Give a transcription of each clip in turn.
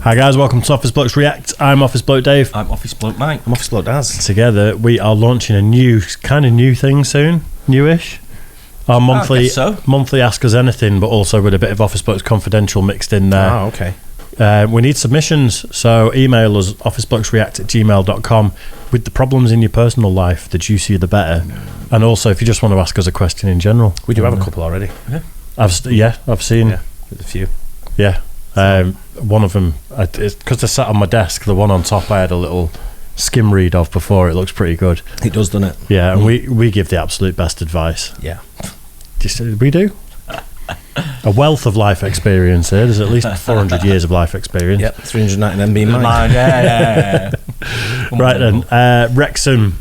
Hi guys, welcome to Office Blokes React. I'm Office Bloke Dave. I'm Office Bloke Mike. I'm Office Bloke Daz. Together we are launching a new thing soon, newish. Our monthly Ask Us Anything, but also with a bit of Office Blokes Confidential mixed in there. Oh, okay. We need submissions, so email us officeblokesreact@gmail.com with the problems in your personal life. The juicier the better. And also if you just want to ask us a question in general. We do have a couple already. Yeah. I've seen. Yeah, there's a few. Yeah. One of them, because they sat on my desk, the one on top I had a little skim read of before. It looks pretty good. It does, doesn't it? Yeah, and we give the absolute best advice. Yeah. We do. A wealth of life experience here. There's at least 400 years of life experience. Yep, 399 being mine. Yeah. Right then, Wrexham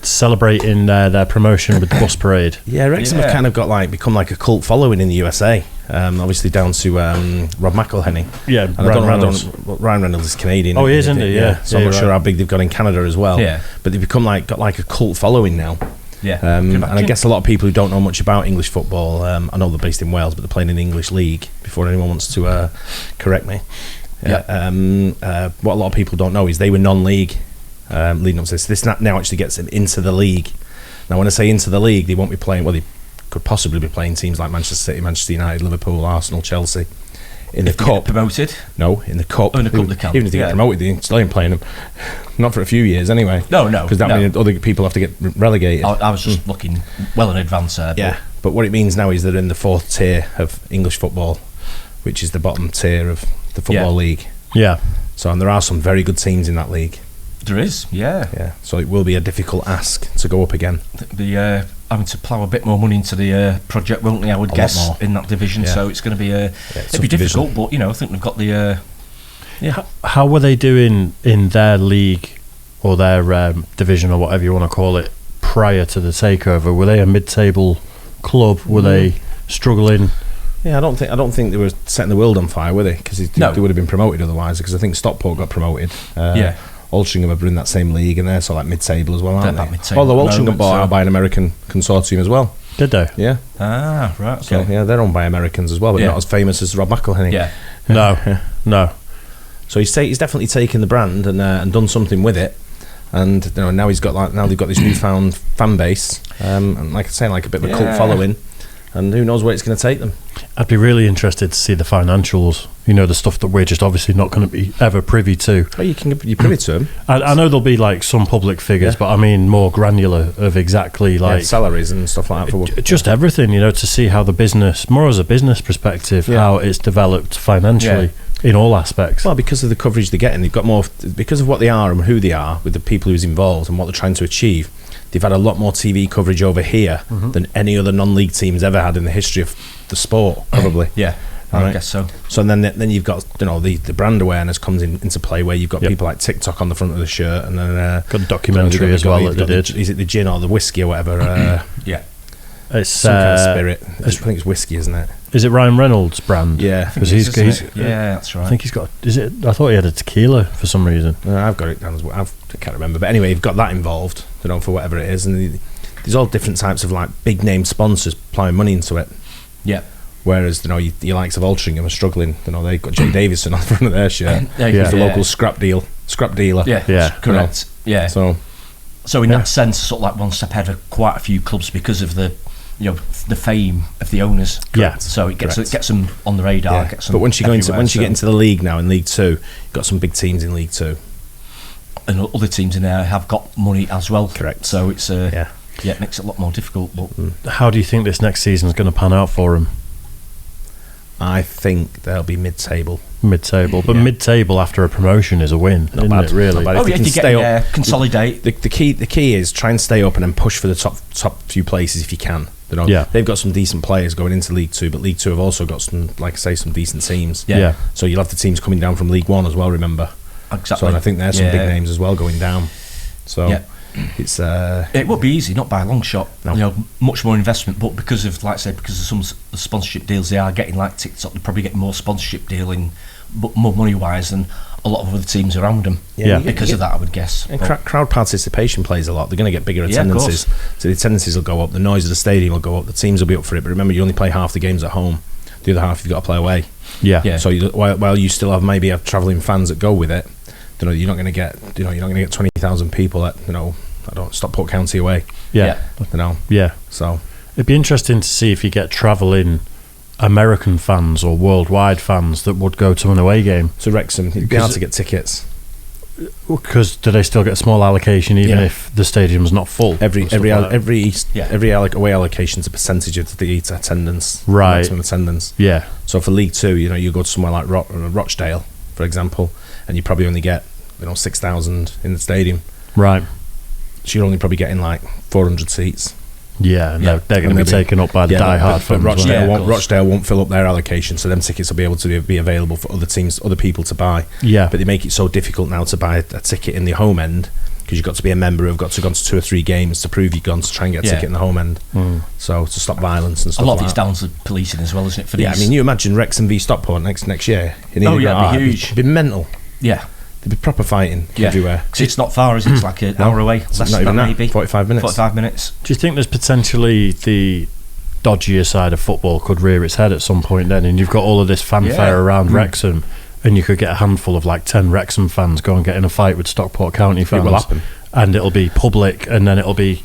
celebrating their promotion with the bus parade. Yeah, Wrexham have kind of become like a cult following in the USA. Obviously down to Rob McElhenney. Yeah, and Ryan Reynolds is Canadian. Oh, he is, isn't he? Yeah. So I'm not sure how big they've got in Canada as well. Yeah. But they've become got a cult following now. Yeah. And I guess a lot of people who don't know much about English football, I know they're based in Wales, but they're playing in the English League, before anyone wants to correct me. What a lot of people don't know is they were non-league leading up to this. This now actually gets them into the league. Now, when I say into the league, they won't be playing, well, they could possibly be playing teams like Manchester City, Manchester United, Liverpool, Arsenal, Chelsea. In the cup. Promoted? No, in the cup. Oh, in the cup they can. Even if they get promoted, they still ain't playing them. Not for a few years anyway. No. Because that means other people have to get relegated. I was just looking well in advance there. Yeah, but what it means now is they're in the fourth tier of English football, which is the bottom tier of the Football League. Yeah. So, and there are some very good teams in that league. There is, yeah. Yeah, so it will be a difficult ask to go up again. Having to plough a bit more money into the project, won't they, I would guess, in that division. Yeah. So it's going to be it'll be difficult, but I think they've got the How were they doing in their league or their division or whatever you want to call it prior to the takeover? Were they a mid-table club? Were they struggling? Yeah, I don't think they were setting the world on fire, were they? Because they would have been promoted otherwise. Because I think Stockport got promoted. Altrincham are in that same league, and they're sort of mid-table as well, aren't they? Although Altrincham got bought out by an American consortium as well. Did they? Yeah. Ah, right. Okay. So yeah, they're owned by Americans as well, but not as famous as Rob McElhenney. Yeah. No. So he's definitely taken the brand and done something with it, and now he's got they've got this newfound fan base, and like I say, like a bit of a cult following. And who knows where it's going to take them. I'd be really interested to see the financials, the stuff that we're just obviously not going to be ever privy to. Oh, you're privy to them. I know there'll be some public figures, but I mean more granular of exactly salaries and stuff like that. Just everything, to see how the business, more as a business perspective, how it's developed financially in all aspects. Well, because of the coverage they're getting, they've got more, because of what they are and who they are with the people who's involved and what they're trying to achieve. They've had a lot more TV coverage over here than any other non-league team's ever had in the history of the sport, probably. Yeah, I guess so. So then you've got the brand awareness comes into play, where you've got people like TikTok on the front of the shirt, and then got a documentary as well that they did. Is it the gin or the whiskey or whatever? It's some kind of spirit. I think it's whiskey, isn't it? Is it Ryan Reynolds' brand? Yeah, because he's that's right. I think he's got. Is it? I thought he had a tequila for some reason. I've got it down as well. I can't remember, but anyway, you've got that involved. For whatever it is, and there's all different types of big name sponsors plowing money into it. Yeah. Whereas your likes of Altrincham are struggling. They've got Jay Davison on the front of their shirt. He's the local scrap dealer. Yeah. Correct. Yeah. So in that sense, sort of one step ahead of quite a few clubs because of the the fame of the owners. Yeah. So it gets them on the radar. Gets them but once you get into the league now in League Two, you've got some big teams in League Two, and other teams in there have got money as well. Correct. So it's it makes it a lot more difficult. But how do you think this next season is going to pan out for them? I think they'll be mid-table. But mid-table after a promotion is a win, isn't it? Really? Oh, if you stay up, consolidate. The key is try and stay up and then push for the top few places if you can. They've got some decent players going into League Two, but League Two have also got some, like I say, some decent teams. Yeah. So you'll have the teams coming down from League One as well. Remember. Exactly. So and I think there's some big names as well going down. So it's it would be easy, not by a long shot. No. Much more investment, but because of some of the sponsorship deals they are getting, like TikTok, they're probably getting more sponsorship dealing, but more money wise than a lot of other teams around them. Because of that, I would guess. And crowd participation plays a lot. They're going to get bigger attendances, so the attendances will go up. The noise of the stadium will go up. The teams will be up for it. But remember, you only play half the games at home. The other half you've got to play away. Yeah. So while you still have travelling fans that go with it, you're not going to get 20,000 people at Stockport County away. Yeah. Yeah. So it'd be interesting to see if you get travelling American fans or worldwide fans that would go to an away game. So Wrexham, it'd be hard to get tickets. Because do they still get a small allocation even if the stadium's not full? Every away allocation is a percentage of the attendance, right? Maximum attendance. Yeah. So for League Two, you go to somewhere like Rochdale, for example, and you probably only get 6,000 in the stadium. Right. So you're only probably getting like 400 seats. Yeah, and they're going to be taken up by the die-hard fans. Rochdale won't fill up their allocation, so them tickets will be able to be available for other people to buy. Yeah. But they make it so difficult now to buy a ticket in the home end, because you've got to be a member who've got to have gone to 2 or 3 games to prove you've gone to try and get a ticket in the home end. So to stop violence and stuff. A lot of like it's down to policing as well, isn't it? I mean, you imagine Wrexham v Stockport next year. It'd be huge. It'd be mental. Yeah. There'd be proper fighting everywhere. Because it's not far, is it? It's like an hour away. Less not even that, maybe. 45 minutes. 45 minutes. Do you think there's potentially the dodgier side of football could rear its head at some point then, and you've got all of this fanfare around Wrexham, and you could get a handful of like 10 Wrexham fans go and get in a fight with Stockport County fans? It will happen. And it'll be public, and then it'll be...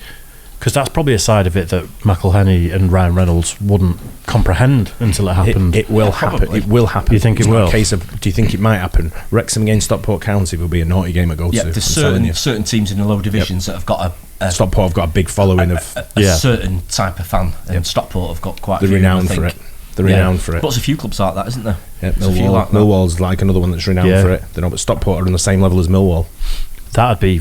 Because that's probably a side of it that McElhenney and Ryan Reynolds wouldn't comprehend until it happened. It will happen. It will happen. Do you think it will? A case of, do you think it might happen? Wrexham against Stockport County will be a naughty game to go to. There's certain teams in the lower divisions that have got Stockport have got a big following of a certain type of fan, and Stockport have got quite a few. They're renowned for it. They're renowned for it. But there's a few clubs like that, isn't there? Yeah, Millwall's like another one that's renowned for it. But Stockport are on the same level as Millwall. That'd be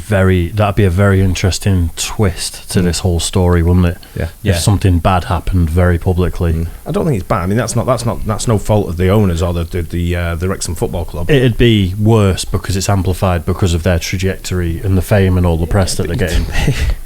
a very interesting twist to this whole story, wouldn't it? Yeah. If something bad happened very publicly. I don't think it's bad. I mean, that's no fault of the owners or the Wrexham Football Club. It'd be worse because it's amplified because of their trajectory and the fame and all the press that they're getting.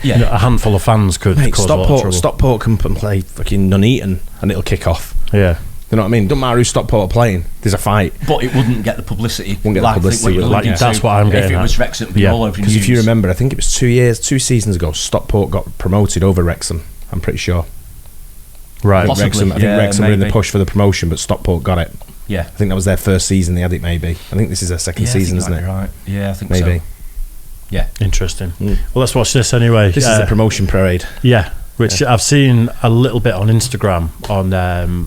A handful of fans could cause a lot of trouble. Stockport can play fucking Nuneaton and it'll kick off. Yeah. You know what I mean? Don't matter who Stockport are playing. There's a fight. But it wouldn't get the publicity. That's what I'm getting at. If it was Wrexham, it'd be all over the news. Because if you remember, I think it was 2 seasons ago, Stockport got promoted over Wrexham. I'm pretty sure. Right. I think Wrexham were in the push for the promotion, but Stockport got it. Yeah. I think that was their first season they had it, maybe. I think this is their second season, isn't it? Right. Yeah, I think maybe. So. Yeah. Interesting. Well, let's watch this anyway. This is the promotion parade. Yeah. Which I've seen a little bit on Instagram on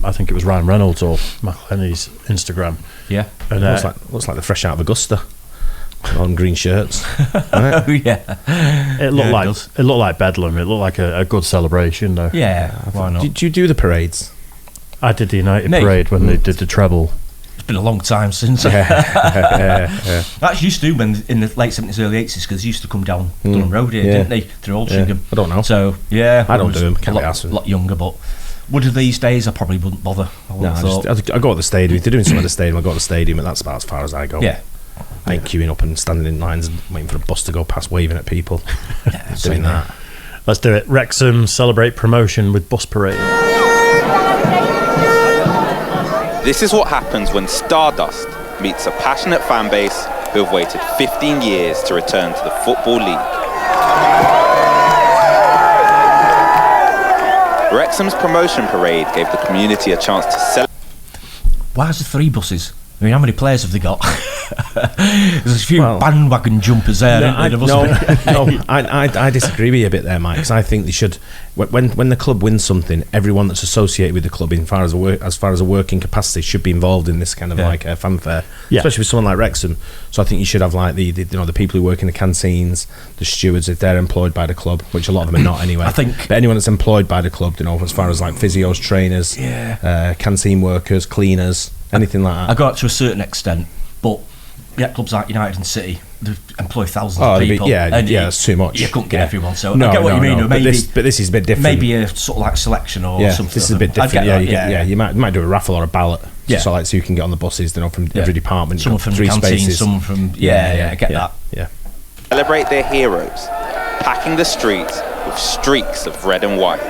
I think it was Ryan Reynolds or McElhenney's Instagram. Yeah. And looks like they're fresh out of Augusta on green shirts. Oh yeah. It looked like Bedlam. It looked like a good celebration though. Yeah. Why not? Did you do the parades? I did the United parade when they did the treble. It's been a long time since. That used to do when in the late 70s, early 80s, because they used to come down Dunham Road here, didn't they? Through Altrincham. I don't know. So I don't do them. Can't be asked. A lot younger, but would have these days I probably wouldn't bother. I go to the stadium. If they're doing something at the stadium, I go to the stadium, and that's about as far as I go. Yeah. I ain't queuing up and standing in lines and waiting for a bus to go past, waving at people. Doing that. Let's do it. Wrexham celebrate promotion with bus parade. This is what happens when Stardust meets a passionate fan base who have waited 15 years to return to the Football League. Wrexham's promotion parade gave the community a chance to celebrate. Why is there 3 buses? I mean, how many players have they got? There's a few bandwagon jumpers there. I disagree with you a bit there, Mike. Because I think they should, when the club wins something, everyone that's associated with the club, as far as a working capacity, should be involved in this kind of like fanfare. Yeah. Especially with someone like Wrexham. So I think you should have like the people who work in the canteens, the stewards if they're employed by the club, which a lot of them are not anyway. But anyone that's employed by the club, as far as like physios, trainers, canteen workers, cleaners. Anything like that. I go up to a certain extent, but clubs like United and City, they employ thousands of people. It's too much. You couldn't get everyone, so I get what you mean. No. But this is a bit different. Maybe a sort of like selection or something. This is a bit different. You might do a raffle or a ballot. So you can get on the buses, from every department. Some from 3 canteen, spaces. Some from I get that. Yeah. Celebrate their heroes, packing the streets with streaks of red and white.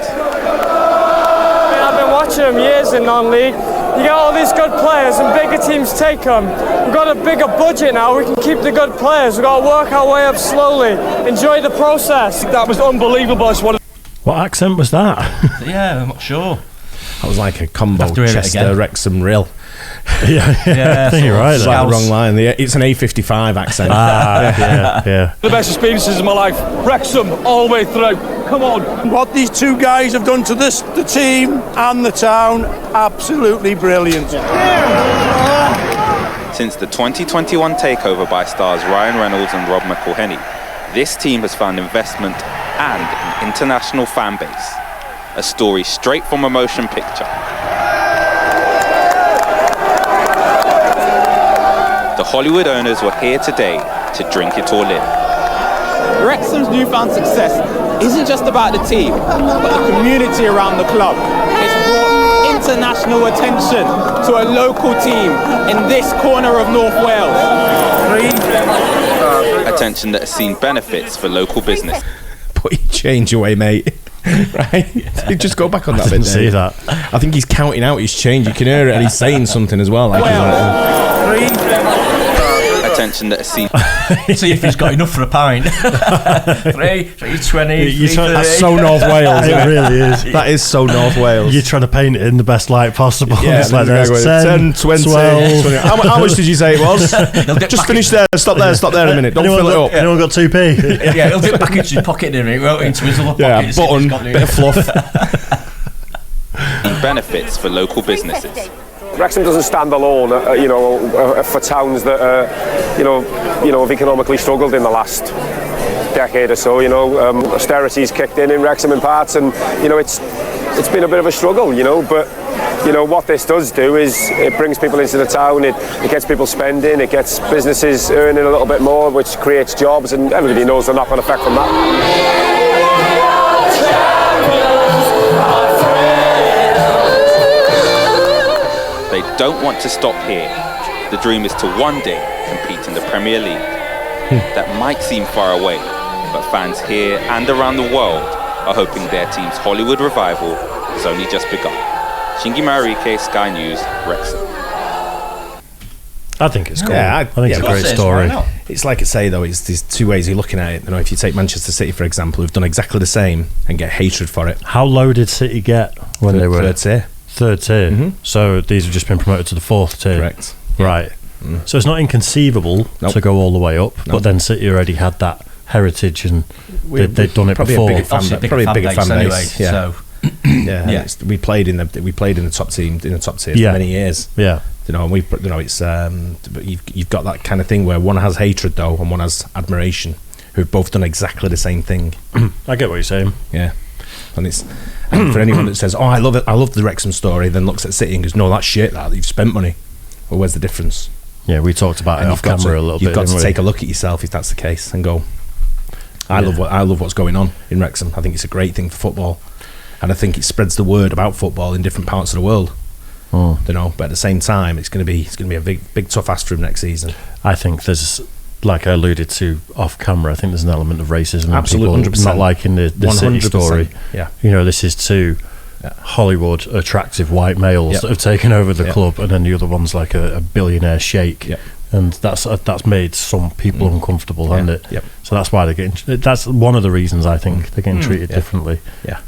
I've been watching them years in non-league. You get all these good players and bigger teams take them. We've got a bigger budget now, we can keep the good players. We've got to work our way up slowly. Enjoy the process. That was unbelievable. What accent was that? I'm not sure. That was like a combo Chester Wrexham Rill. I think you're right. It's like the wrong line. It's an A55 accent. Yeah. The best experiences of my life. Wrexham all the way through. Come on. What these two guys have done to the team and the town, absolutely brilliant. Since the 2021 takeover by stars Ryan Reynolds and Rob McElhenney, this team has found investment and an international fan base. A story straight from a motion picture. The Hollywood owners were here today to drink it all in. Wrexham's newfound success isn't just about the team, but the community around the club. It's brought international attention to a local team in this corner of North Wales. Attention that has seen benefits for local business. Put your change away, mate. Right? Just go back on that bit. Didn't see that. I think he's counting out his change. You can hear it, and he's saying something as well. Like Attention that has seen. See if he's got enough for a pint. 320. That's so North Wales. It really is. That is so North Wales. You're trying to paint it in the best light possible. Yeah, it's like there's 10, 20. 12. How much did you say it was? Just finish there. Stop there a minute. Don't fill it up. Anyone got 2p? Yeah, he'll dip back into his pocket and he wrote into his other pocket. Button, bit of fluff. Benefits for local businesses. Wrexham doesn't stand alone, for towns that, have economically struggled in the last decade or so. Austerity's kicked in Wrexham in parts, and it's been a bit of a struggle. But what this does do is it brings people into the town. It gets people spending. It gets businesses earning a little bit more, which creates jobs, and everybody knows the knock-on effect from that. They don't want to stop here. The dream is to one day compete in the Premier League. That might seem far away, but fans here and around the world are hoping their team's Hollywood revival has only just begun. Shingi Marike, Sky News, Wrexham. I think it's cool. Yeah, I think it's a great story. It's like I say though, there's two ways you're looking at it. If you take Manchester City for example, who've done exactly the same and get hatred for it. How low did City get when they were third tier? Third tier. Mm-hmm. So these have just been promoted to the fourth tier. Correct. Right. Mm. So it's not inconceivable to go all the way up, but then City already had that heritage and they'd done it before. Probably a bigger fan base anyway. Yeah. So we played in the top team for many years. Yeah. And it's but you've got that kind of thing where one has hatred though and one has admiration, who've both done exactly the same thing. I get what you're saying. Yeah. And for anyone that says, "Oh, I love it. I love the Wrexham story," then looks at City and goes, "No, that's shit. That you've spent money." Well, where's the difference? Yeah, we talked about it off camera a little bit. You've got to take a look at yourself if that's the case and go, I love what's going on in Wrexham. I think it's a great thing for football, and I think it spreads the word about football in different parts of the world. But at the same time, it's going to be a big tough ask for him next season. I think there's, like I alluded to off camera, I think there's an element of racism. Absolutely, 100%. Not liking the City story. Yeah, this is two Hollywood attractive white males that have taken over the club, and then the other one's like a billionaire sheikh. Yeah. And that's made some people uncomfortable, hasn't it? Yep. So that's why they're getting. That's one of the reasons I think they're getting treated differently. Yeah.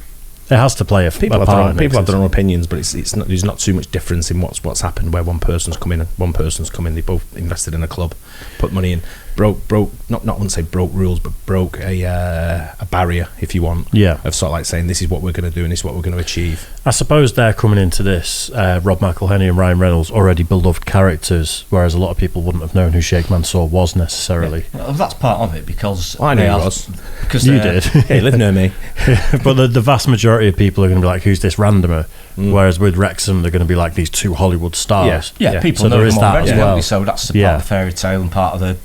It has to play a part. People have their own opinions, but it's not. There's not too much difference in what's happened. Where one person's come in and one person's come in. They both invested in a club, put money in, broke. Not wouldn't say broke rules, but broke a barrier, if you want. Yeah. Of sort of like saying this is what we're going to do and this is what we're going to achieve. I suppose they're coming into this. Rob McElhenney and Ryan Reynolds, already beloved characters, whereas a lot of people wouldn't have known who Sheikh Mansour was necessarily. Yeah. Well, that's part of it because I knew he was. Because you did. He lived near me. But the vast majority of people are going to be like, who's this randomer? Whereas with Wrexham, they're going to be like these two Hollywood stars. Yeah. People so know there is them that already, as well. so that's part of the fairy tale and part of the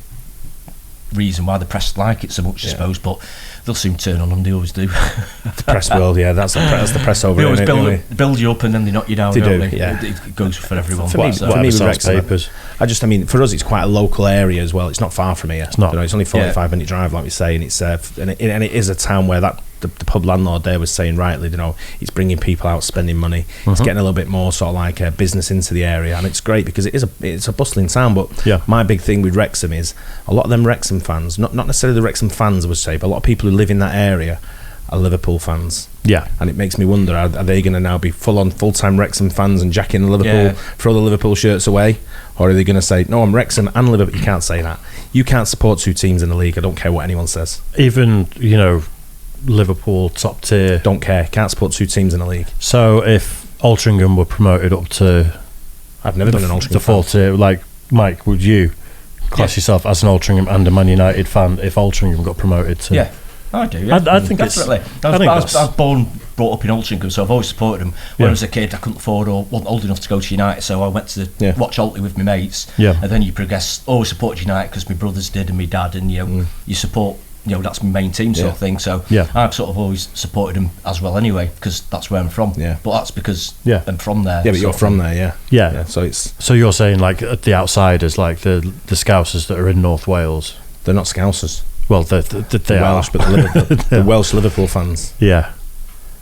reason why the press like it so much, I suppose. But they'll soon turn on them. They always do. The press world, that's the press over. They always build you up and then they knock you down. They do. They? Yeah. It goes for everyone. For me, with Wrexham, for us, it's quite a local area as well. It's not far from here. It's not. It's only 45-minute drive, like we say, and it's and it is a town where the pub landlord there was saying rightly, it's bringing people out spending money. It's getting a little bit more sort of like business into the area, and it's great because it's a bustling town. But my big thing with Wrexham is a lot of them Wrexham fans, not necessarily the Wrexham fans I would say, but a lot of people who live in that area are Liverpool fans. Yeah. And it makes me wonder, are they going to now be full-time Wrexham fans and jacking the Liverpool, throw the Liverpool shirts away? Or are they going to say, no, I'm Wrexham and Liverpool? You can't say that. You can't support two teams in the league. I don't care what anyone says. Even, you know, Liverpool top tier. Don't care. Can't support two teams in the league. So if Altrincham were promoted up to... I've never been an Altrincham the fourth tier, like, Mike, would you class yourself as an Altrincham and a Man United fan if Altrincham got promoted to... Yeah, I do. Yeah. I think definitely. I was brought up in Altrincham, so I've always supported them. When I was a kid, I couldn't afford or wasn't old enough to go to United, so I went to watch Altley with my mates. Yeah. And then you progress. Always supported United because my brothers did and my dad, and you know, you support. You know, that's my main team sort of thing. So I've sort of always supported them as well anyway, because that's where I'm from. Yeah. But that's because I'm from there. Yeah, but you're from there, yeah. So you're saying like the outsiders, like the Scousers that are in North Wales. They're not Scousers. Well, they Welsh, are. but the Welsh Liverpool fans. Yeah.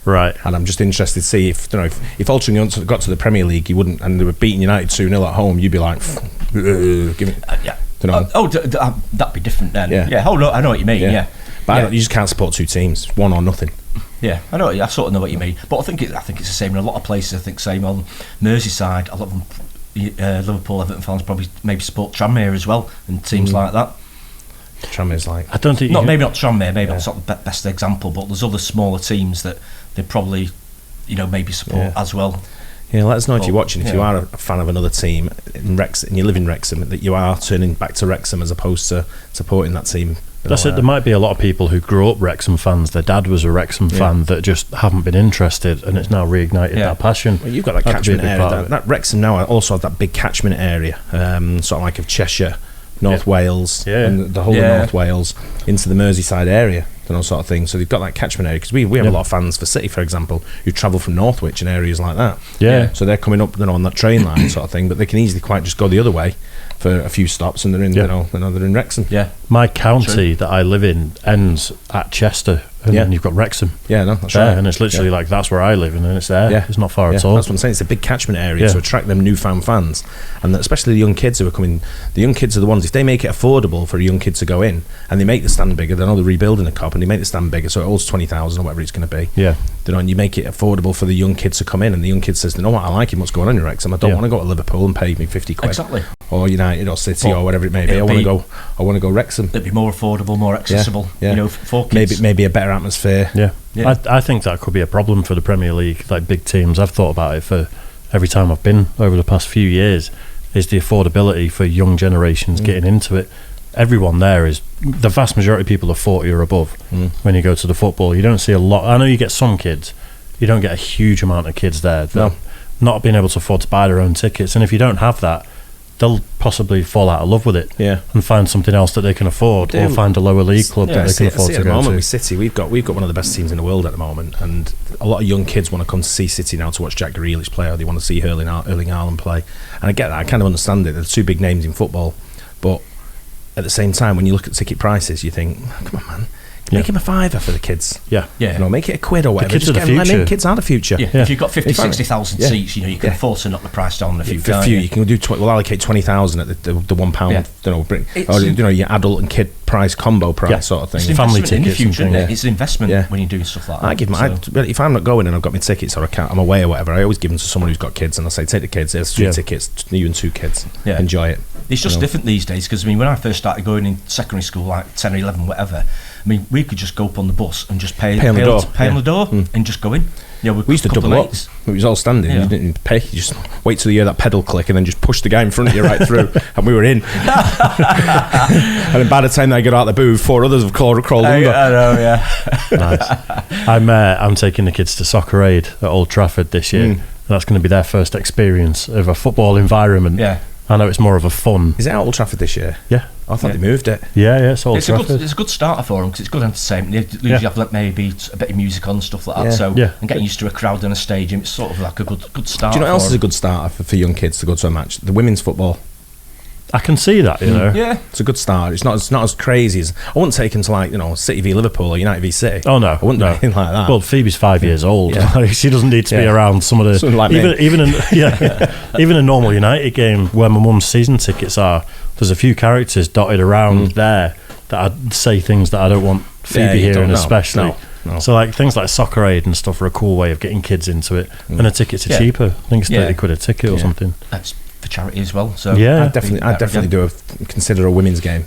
Right. And I'm just interested to see if Altrincham got to the Premier League, you wouldn't, and they were beating United 2-0 at home, you'd be like, give me. That'd be different then. Yeah. Oh no, I know what you mean. Yeah. But you just can't support two teams, one or nothing. Yeah, I know. I sort of know what you mean. But I think it's the same in a lot of places. I think same on Merseyside. A lot of them, Liverpool, Everton fans probably maybe support Tranmere as well, and teams like that. Tranmere's like, I don't think maybe not Tranmere. Maybe that's not the best example. But there's other smaller teams that they probably, maybe support as well. Yeah, let us know if you're watching. If you are a fan of another team in Wrexham and you live in Wrexham, that you are turning back to Wrexham as opposed to supporting that team. That's it. There might be a lot of people who grew up Wrexham fans. Their dad was a Wrexham fan that just haven't been interested, and it's now reignited that passion. Well, you've got that catchment area. That Wrexham now also have that big catchment area, sort of like of Cheshire, North Wales, and the whole of North Wales into the Merseyside area. Sort of thing. So they've got that catchment area because we have a lot of fans for City, for example, who travel from Northwich and areas like that. Yeah. So they're coming up, on that train line sort of thing, but they can easily quite just go the other way for a few stops, and they're in, they're in Wrexham. Yeah. My county that I live in ends at Chester, and then you've got Wrexham. Yeah, no, that's there, right. And it's literally like that's where I live, and then it's there. Yeah. It's not far at all. That's what I'm saying. It's a big catchment area to attract them newfound fans, and especially the young kids who are coming. The young kids are the ones. If they make it affordable for a young kid to go in, and they make the stand bigger, they know they're rebuilding a Cop, and they make the stand bigger, so it holds 20,000 or whatever it's going to be. Yeah. And you make it affordable for the young kids to come in, and the young kid says, "You know what? I like him. What's going on in Wrexham? I don't want to go to Liverpool and pay me 50 quid, exactly, or United or City or whatever it may be. I want to go Wrexham. It'd be more affordable, more accessible. For kids. Maybe a better atmosphere. Yeah. I think that could be a problem for the Premier League, like big teams. I've thought about it for every time I've been over the past few years, is the affordability for young generations getting into it. Everyone there is, the vast majority of people are 40 or above when you go to the football. You don't see a lot. I know you get some kids, you don't get a huge amount of kids there that not being able to afford to buy their own tickets, and if you don't have that, they'll possibly fall out of love with it and find something else that they can afford, or find a lower league club that they can afford to go to. At the moment with City, we've got one of the best teams in the world at the moment, and a lot of young kids want to come to see City now to watch Jack Grealish play, or they want to see Erling Haaland play, and I get that. I kind of understand it. They're two big names in football, but at the same time, when you look at ticket prices, you think, come on, man, make him a £5 for the kids. Yeah. Make it £1 or whatever. The kids are the future. Kids are the future. Yeah. If you've got 60,000 seats, you can afford to knock the price down a few. For a few, you can do. We'll allocate 20,000 at the £1. Your adult and kid price combo price sort of thing. It's family tickets in the future. It's an investment when you're doing stuff like that. I give them. If I'm not going and I've got my tickets or I'm away or whatever, I always give them to someone who's got kids, and I say, take the kids. There's 3 tickets. You and 2 kids. Enjoy it. It's just different these days, because when I first started going in secondary school, like 10 or 11, whatever, we could just go up on the bus and just pay on the door and just go in. We used to double up. It was all standing. You didn't pay. You just wait till you hear that pedal click and then just push the guy in front of you right through, and we were in. And then by the time they got out the booth, 4 others have crawled under. I know, Nice. I'm taking the kids to Soccer Aid at Old Trafford this year. And that's going to be their first experience of a football environment. Yeah. I know it's more of a fun. Is it at Old Trafford this year? Yeah. I thought they moved it. Yeah, it's Old Trafford. It's a good starter for them, because it's good entertainment. They usually have maybe a bit of music on and stuff like that. So and getting used to a crowd in a stadium, it's sort of like a good start. Do you know what else is a good starter for young kids to go to a match? The women's football. I can see that, you know. Yeah, it's a good start. It's not as crazy as I wouldn't take them to City v Liverpool or United v City. Oh no, I wouldn't do anything like that. Well, Phoebe's 5 years old. She doesn't need to be around some of the like even a normal United game where my mum's season tickets are. There's a few characters dotted around there that I'd say things that I don't want Phoebe hearing, especially. No. So like things like Soccer Aid and stuff are a cool way of getting kids into it, and the tickets are cheaper. I think it's 30 quid a ticket or something. That's for charity as well. So yeah, I'd definitely consider a women's game.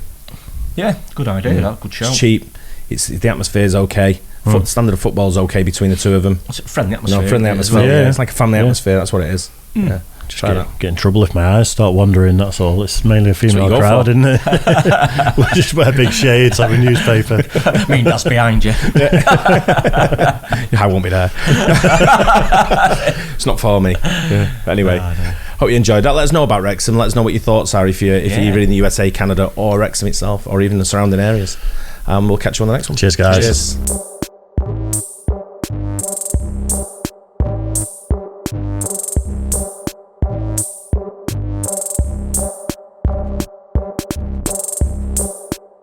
Yeah, good idea. Good show. It's cheap. The atmosphere's okay. Standard of football's okay between the two of them. It's a friendly atmosphere. No, friendly atmosphere. Yeah, it's like a family atmosphere. That's what it is. Yeah. Just get in trouble if my eyes start wandering, that's all. It's mainly a female crowd, isn't it? We just wear big shades like a newspaper. I mean, that's behind you. I won't be there. It's not for me. But anyway, hope you enjoyed that. Let us know about Wrexham. Let us know what your thoughts are if you're either in the USA, Canada, or Wrexham itself, or even the surrounding areas. We'll catch you on the next one. Cheers, guys. Cheers.